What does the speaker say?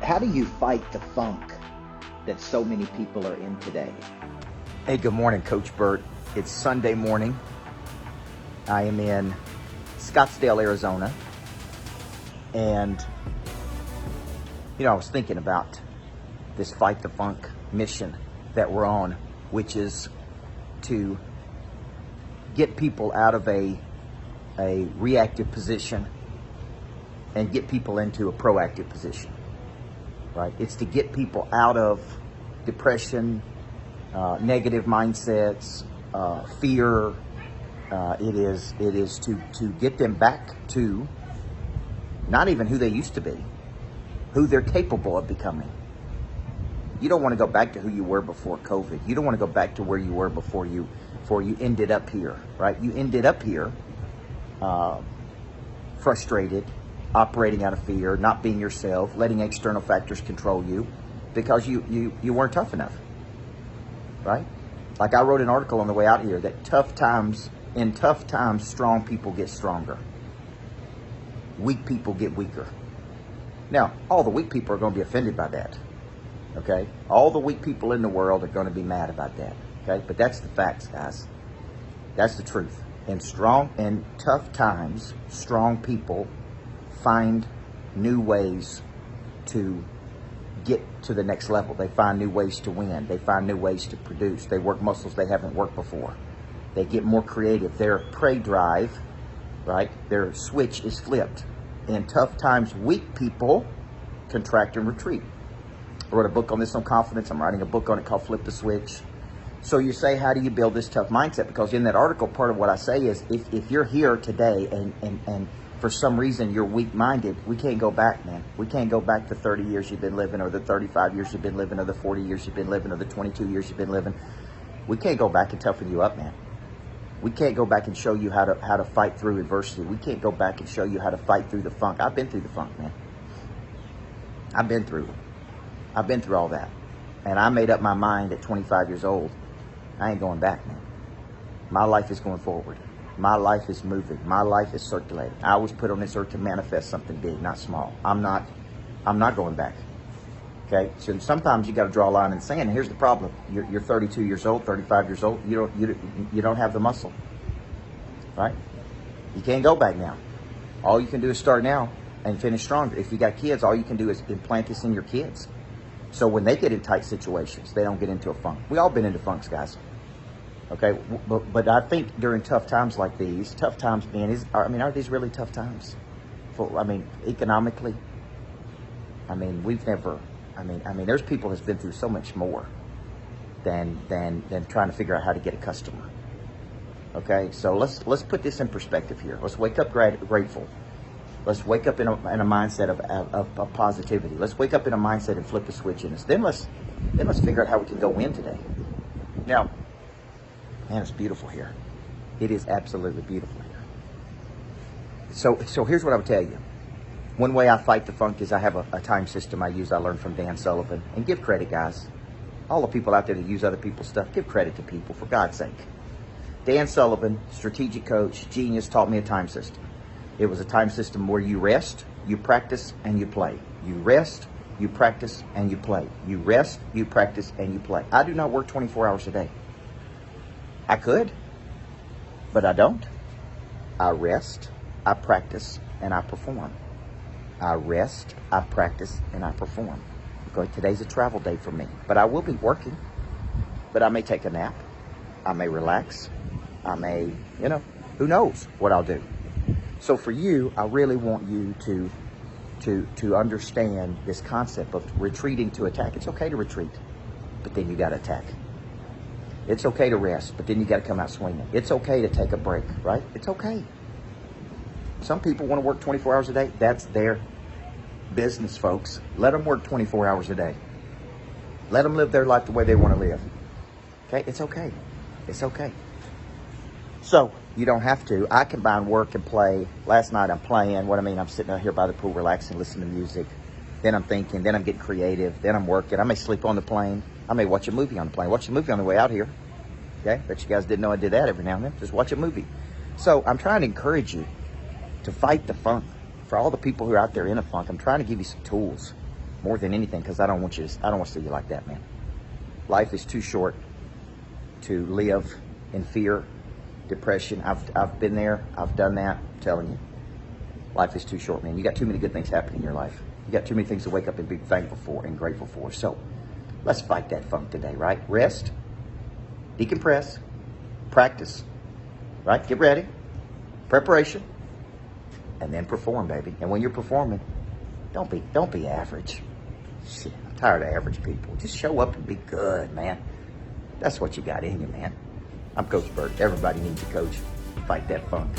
How do you fight the funk that so many people are in today? Hey, good morning, Coach Burt. It's Sunday morning. I am in Scottsdale, Arizona. And, I was thinking about this Fight the Funk mission that we're on, which is to get people out of a reactive position and get people into a proactive position, right? It's to get people out of depression, negative mindsets, fear. It is to get them back to not even who they used to be, who they're capable of becoming. You don't want to go back to who you were before COVID. You don't want to go back to where you were before you ended up here, right? You ended up here frustrated, operating out of fear, not being yourself, letting external factors control you because you weren't tough enough, right? Like I wrote an article on the way out here that in tough times, strong people get stronger. Weak people get weaker. Now, all the weak people are going to be offended by that, okay? All the weak people in the world are going to be mad about that, okay? But that's the facts, guys. That's the truth. In tough times, strong people find new ways to get to the next level. They find new ways to win. They find new ways to produce. They work muscles they haven't worked before. They get more creative. Their prey drive, right? Their switch is flipped. In tough times, weak people contract and retreat. I wrote a book on this on confidence. I'm writing a book on it called Flip the Switch. So you say, how do you build this tough mindset? Because in that article, part of what I say is if you're here today and for some reason you're weak-minded, we can't go back, man. We can't go back the 30 years you've been living or the 35 years you've been living or the 40 years you've been living or the 22 years you've been living. We can't go back and toughen you up, man. We can't go back and show you how to fight through adversity. We can't go back and show you how to fight through the funk. I've been through the funk, man. I've been through all that. And I made up my mind at 25 years old. I ain't going back, man. My life is going forward. My life is moving. My life is circulating. I was put on this earth to manifest something big, not small. I'm not going back. Okay? So sometimes you got to draw a line in the sand. And here's the problem. You're 32 years old, 35 years old. You don't have the muscle. Right? You can't go back now. All you can do is start now and finish stronger. If you got kids, all you can do is implant this in your kids. So when they get in tight situations, they don't get into a funk. We all been into funks, guys. Okay, but I think during tough times like these, tough times, man, are these really tough times? Economically. There's people that's been through so much more than trying to figure out how to get a customer. Okay, so let's put this in perspective here. Let's wake up grateful. Let's wake up in a mindset of positivity. Let's wake up in a mindset and flip the switch in us. Then let's figure out how we can go win today. Now, man, it's beautiful here. It is absolutely beautiful here. So here's what I would tell you. One way I fight the funk is I have a time system I use. I learned from Dan Sullivan. And give credit, guys. All the people out there that use other people's stuff, give credit to people, for God's sake. Dan Sullivan, strategic coach, genius, taught me a time system. It was a time system where you rest, you practice, and you play. You rest, you practice, and you play. You rest, you practice, and you play. I do not work 24 hours a day. I could, but I don't. I rest, I practice, and I perform. I rest, I practice, and I perform. Okay, today's a travel day for me, but I will be working. But I may take a nap. I may relax. I may, who knows what I'll do. So for you, I really want you to understand this concept of retreating to attack. It's okay to retreat, but then you got to attack. It's okay to rest, but then you got to come out swinging. It's okay to take a break, right? It's okay. Some people want to work 24 hours a day. That's their business, folks. Let them work 24 hours a day. Let them live their life the way they want to live. Okay? It's okay. It's okay. So, you don't have to. I combine work and play. Last night I'm playing. I'm sitting out here by the pool relaxing, listening to music. Then I'm thinking. Then I'm getting creative. Then I'm working. I may sleep on the plane. I may watch a movie on the plane. Watch a movie on the way out here. Okay? Bet you guys didn't know I did that every now and then. Just watch a movie. So, I'm trying to encourage you to fight the funk. For all the people who are out there in a funk, I'm trying to give you some tools. more than anything, because I don't want to see you like that, man. Life is too short to live in fear, depression. I've been there. I've done that. I'm telling you, life is too short, man. You got too many good things happening in your life. You got too many things to wake up and be thankful for and grateful for. So let's fight that funk today, right? Rest, decompress, practice, right? Get ready, preparation, and then perform, baby. And when you're performing, don't be average. Shit, I'm tired of average people. Just show up and be good, man. That's what you got in you, man. I'm Coach Burt. Everybody needs a coach. Fight that funk.